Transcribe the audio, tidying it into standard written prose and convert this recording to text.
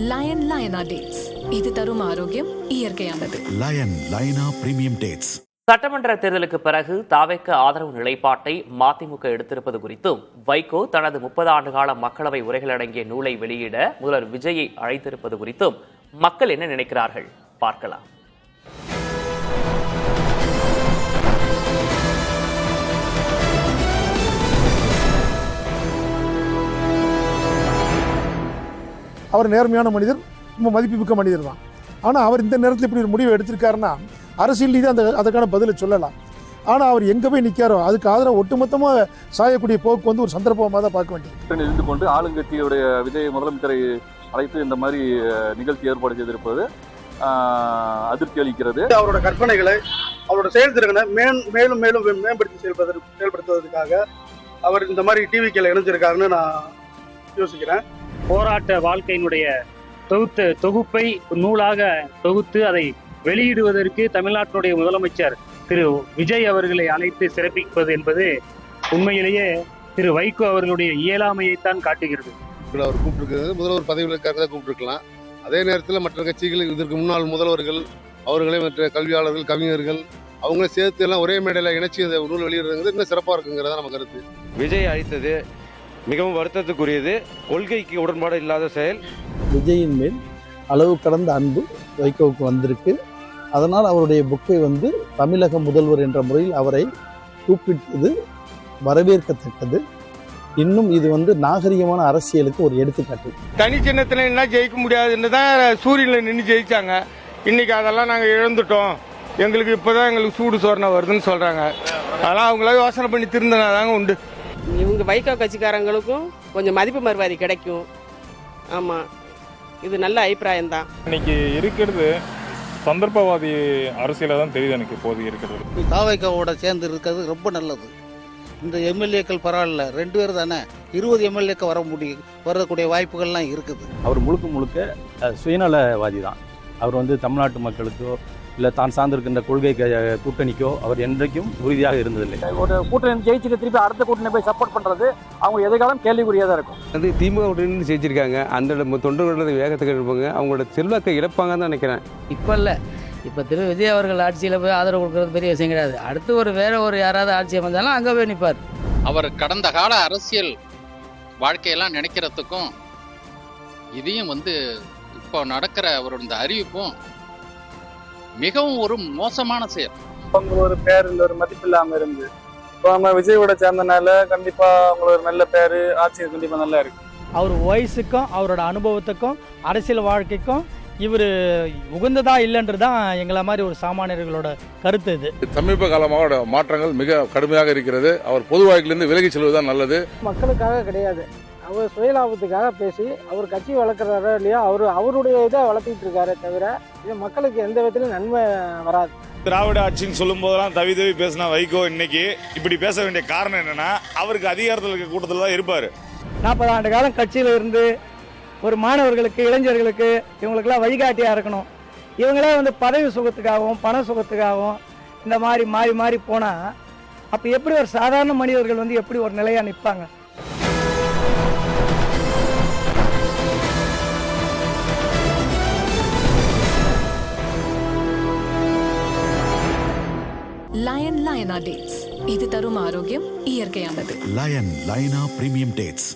Line லயனா dates, இது தரும் ஆரோக்கியம் இயற்கையானது. லயன் லயனா பிரீமியம் டேட்ஸ். சட்டமன்ற தேர்தலுக்கு பிறகு தாவேக்க ஆதரவு நிலைப்பாட்டை மதிமுக எடுத்திருப்பது குறித்தும், வைகோ தனது 30 ஆண்டுகால மக்களவை உரைகள் அடங்கிய நூலை வெளியிட முதல்வர் விஜயை அழைத்திருப்பது குறித்தும் மக்கள் என்ன நினைக்கிறார்கள் பார்க்கலாம். அவர் நேர்மையான மனிதர், ரொம்ப மதிப்புமிக்க மனிதர் தான். ஆனால் அவர் இந்த நேரத்தில் இப்படி ஒரு முடிவை எடுத்திருக்காருன்னா அரசியல் ரீதியாக அதுக்கான பதிலை சொல்லலாம். ஆனால் அவர் எங்கே போய் நிற்காரோ அதுக்கு ஆதரவு ஒட்டுமொத்தமாக சாயக்கூடிய போக்கு வந்து ஒரு சந்தர்ப்பமாக தான் பார்க்க வேண்டியது. இருந்து கொண்டு ஆளுங்கட்சியுடைய விஜய் முதலமைச்சரை அழைத்து இந்த மாதிரி நிகழ்ச்சி ஏற்பாடு செய்திருப்பது அதிர்ச்சி அளிக்கிறது. அவரோட கற்பனைகளை, அவரோட செயல்திறனை மேலும் மேலும் மேம்படுத்தி செயல்படுத்துவதற்காக அவர் இந்த மாதிரி டிவிக்கில் இணைஞ்சிருக்காருன்னு நான் யோசிக்கிறேன். போராட்ட வாழ்க்கையினுடைய தொகுப்பை நூலாக தொகுத்து அதை வெளியிடுவதற்கு தமிழ்நாட்டினுடைய முதலமைச்சர் திரு விஜய் அவர்களை அழைத்து சிறப்பிப்பது என்பது உண்மையிலேயே திரு வைகோ அவர்களுடைய இயலாமையைத்தான் காட்டுகிறது. அவர் கூப்பிட்டுருக்கிறது முதல்வர் பதவிகளுக்காக கூப்பிட்டுருக்கலாம். அதே நேரத்தில் மற்ற கட்சிகள், இதற்கு முன்னாள் முதல்வர்கள், அவர்களே மற்ற கல்வியாளர்கள், கவிஞர்கள் அவங்களே சேர்த்து எல்லாம் ஒரே மேடையில் இணைச்சி இந்த நூல் வெளியிடுறது இன்னும் சிறப்பாக இருக்குங்கிறதா நம்ம கருத்து. விஜய் அழைத்தது மிகவும் வருத்தத்துக்குரியது, கொள்கைக்கு உடன்பாடு இல்லாத செயல். விஜயின் மேல் அளவு கடந்த அன்பு வைகோவுக்கு வந்திருக்கு. அதனால் அவருடைய புக்கை வந்து தமிழக முதல்வர் என்ற முறையில் அவரை கூப்பிட்டது வரவேற்கத்தக்கது. இன்னும் இது வந்து நாகரிகமான அரசியலுக்கு ஒரு எடுத்துக்காட்டு. தனி சின்னத்தில் என்ன ஜெயிக்க முடியாதுன்னு தான் சூரியனில் நின்று ஜெயிச்சாங்க. இன்னைக்கு அதெல்லாம் நாங்கள் இழந்துட்டோம், எங்களுக்கு இப்போதான் எங்களுக்கு சூடு சோரணை வருதுன்னு சொல்கிறாங்க. அதெல்லாம் அவங்கள யோசனை பண்ணி திருந்தினாதாங்க உண்டு. இவங்க வைகோ கட்சிக்காரங்களுக்கும் கொஞ்சம் மதிப்பு மரியாதை கிடைக்கும். ஆமாம், இது நல்ல அபிப்பிராயம்தான். இன்னைக்கு இருக்கிறது சந்தர்ப்பவாதி அரசியல தான் தெரியுது எனக்கு இப்போது இருக்கிறது. தாவேக்காவோட சேர்ந்து இருக்கிறது ரொம்ப நல்லது. இந்த எம்எல்ஏக்கள் பரவாயில்ல, 2 பேர் தானே, 20 எம்எல்ஏக்கள் வரக்கூடிய வாய்ப்புகள்லாம் இருக்குது. அவர் முழுக்க சுயநலவாதி தான். அவர் வந்து தமிழ்நாட்டு மக்களுக்கோ இல்லை தான் சார்ந்திருக்கின்ற கொள்கை கூட்டணிக்கோ அவர் என்றைக்கும் உறுதியாக இருந்ததில்லை. ஒரு கூட்டணி ஜெயிச்சுட்டு திருப்பி அடுத்த கூட்டணி போய் சப்போர்ட் பண்ணுறது அவங்க எதிர்காலம் கேள்விக்குறியாக தான் இருக்கும். அது திமுக உடனே ஜெயிச்சிருக்காங்க, அந்த தொண்டர்களோட வேகத்துக்கு இருப்பாங்க, அவங்களோட செல்வாக்கை இழப்பாங்கன்னு தான் நினைக்கிறேன். இப்போ இல்லை, இப்போ திரு விஜய் அவர்கள் ஆட்சியில் போய் ஆதரவு கொடுக்கறது பெரிய விஷயம் கிடையாது. அடுத்து வேற யாராவது ஆட்சி அமைந்தாலும் அங்கே போய் நிற்பார். அவர் கடந்த கால அரசியல் வாழ்க்கையெல்லாம் நினைக்கிறதுக்கும் இதையும் வந்து இப்போ நடக்கிற அவரோட இந்த அறிவிப்பும் மிகவும் ஒரு மோசமான செயல். அவங்க ஒரு பேர் இல்லை, ஒரு மதிப்பு இல்லாமல் இருந்து இப்போ நம்ம விஜயோட சேர்ந்தனால கண்டிப்பா அவங்களோட ஒரு நல்ல பேரு, ஆட்சி கண்டிப்பா நல்லா இருக்கு. அவர் வயசுக்கும் அவரோட அனுபவத்துக்கும் அரசியல் வாழ்க்கைக்கும் இவர் உகந்ததா இல்லைன்றதுதான் எங்களை மாதிரி ஒரு சாமானியர்களோட கருத்து. இது சமீப காலமாக மாற்றங்கள் மிக கடுமையாக இருக்கிறது. அவர் பொது வாழ்க்கையிலிருந்து விலகி செல்வதுதான் நல்லது. மக்களுக்காக கிடையாது, அவர் சுயலாபத்துக்காக பேசி அவர் கட்சி வளர்க்குறாரோ இல்லையா, அவருடைய இதை வளர்த்திட்டு இருக்காரே தவிர இது மக்களுக்கு எந்த விதத்திலும் நன்மை வராது. திராவிட ஆட்சின்னு சொல்லும் போதெல்லாம் தவி பேசினா வைகோ இன்னைக்கு இப்படி பேச வேண்டிய காரணம் என்னன்னா, அவருக்கு அதிகாரத்தில் இருக்க கூட்டத்தில் தான் இருப்பாரு. 40 ஆண்டு காலம் கட்சியில் இருந்து ஒரு மாணவர்களுக்கு, இளைஞர்களுக்கு, இவங்களுக்கெல்லாம் வழிகாட்டியாக இருக்கணும். இவங்களே வந்து பதவி சுகத்துக்காகவும் பண சுகத்துக்காகவும் இந்த மாதிரி மாறி மாறி போனால் அப்போ எப்படி ஒரு சாதாரண மனிதர்கள் வந்து எப்படி ஒரு நிலையாக நிற்பாங்க? லயன் லயனா டேட்ஸ், இது தரும் ஆரோக்கியம் இயற்கையானது. லயன் லயனா பிரீமியம் டேட்ஸ்.